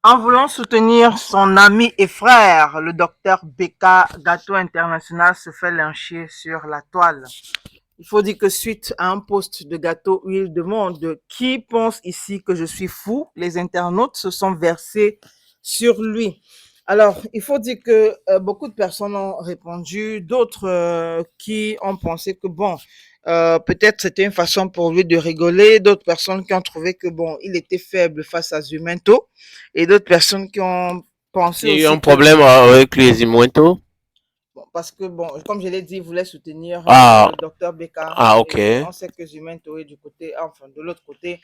En voulant soutenir son ami et frère, le docteur Beka, Gâteau International, se fait lyncher sur la toile. Il faut dire que suite à un post de Gâteau où il demande qui pense ici que je suis fou, les internautes se sont versés sur lui. Alors, il faut dire que beaucoup de personnes ont répondu, d'autres qui ont pensé que bon, peut-être c'était une façon pour lui de rigoler, d'autres personnes qui ont trouvé que bon, il était faible face à Zumento, et d'autres personnes qui ont pensé Il y a eu un aussi que problème avec les Imuento. bon, parce que bon, comme je l'ai dit, il voulait soutenir Ah, le docteur Beka, ok. et on sait que Zumento est du côté, enfin de l'autre côté, et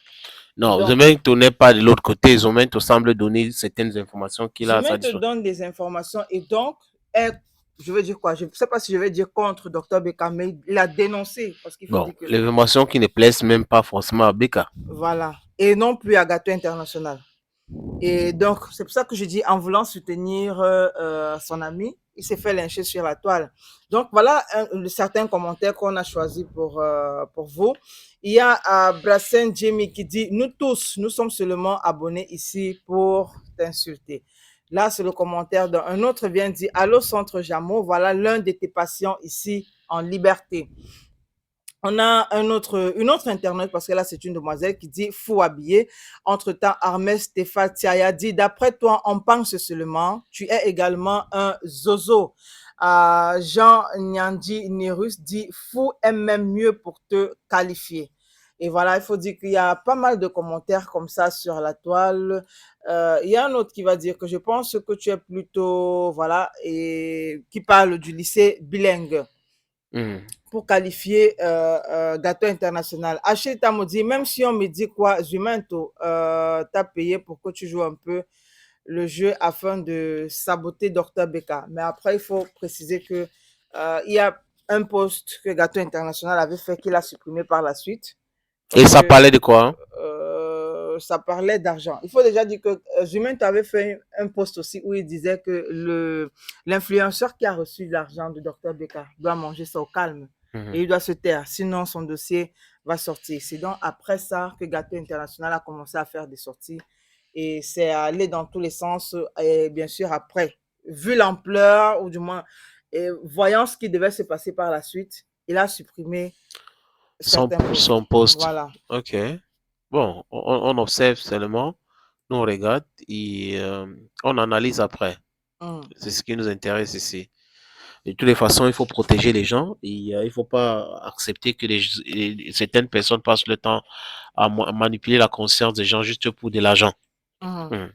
Non, donc Zumento n'est pas de l'autre côté. Zumento semble donner certaines informations qu'il a à sa Zumento disposition. donne des informations et donc est, je veux dire quoi, je ne sais pas si je vais dire contre docteur Beka, mais il a dénoncé parce qu'il faut Bon, dire que les informations qui ne plaisent même pas forcément à Beka. voilà, et non plus à Gâteau International. Et donc, c'est pour ça que je dis, en voulant soutenir son ami, il s'est fait lyncher sur la toile. Donc, voilà certains commentaires qu'on a choisis pour vous. Il y a Brassen Jimmy qui dit, nous tous, nous sommes seulement abonnés ici pour t'insulter. Là, c'est le commentaire d'un autre vient dire, allô Centre Jameau, voilà l'un de tes patients ici en liberté. On a une autre internaute, parce que là, c'est une demoiselle qui dit fou habillé. Entre-temps, Armel Stéphane Tiaya dit d'après toi, on pense seulement, tu es également un zozo. Jean Nyandi Nirus dit fou est même mieux pour te qualifier. Et voilà, il faut dire qu'il y a pas mal de commentaires comme ça sur la toile. Il y a un autre qui va dire que je pense que tu es plutôt, voilà, et qui parle du lycée bilingue Hmm. pour qualifier Gâteau International. Achille Tamo dit, même si on me dit quoi, Zumento, t'as payé pour que tu joues un peu le jeu afin de saboter Dr Beka. Mais après, il faut préciser que il y a un post que Gâteau International avait fait qu'il a supprimé par la suite. Et Parce ça que parlait de quoi? ça parlait d'argent. Il faut déjà dire que Zument avait fait un post aussi où il disait que l'influenceur qui a reçu l'argent de Dr Beka doit manger ça au calme et Mhm. il doit se taire, sinon son dossier va sortir. C'est donc après ça que Gâteau International a commencé à faire des sorties et c'est allé dans tous les sens. Et bien sûr, après, vu l'ampleur, ou du moins, et voyant ce qui devait se passer par la suite, il a supprimé certains posts. Son poste. Voilà. Ok. Bon, on observe seulement, nous on regarde et on analyse après. Mm. C'est ce qui nous intéresse ici. De toutes les façons, il faut protéger les gens et il ne faut pas accepter que certaines personnes passent le temps à manipuler la conscience des gens juste pour de l'argent. Mm. Hmm.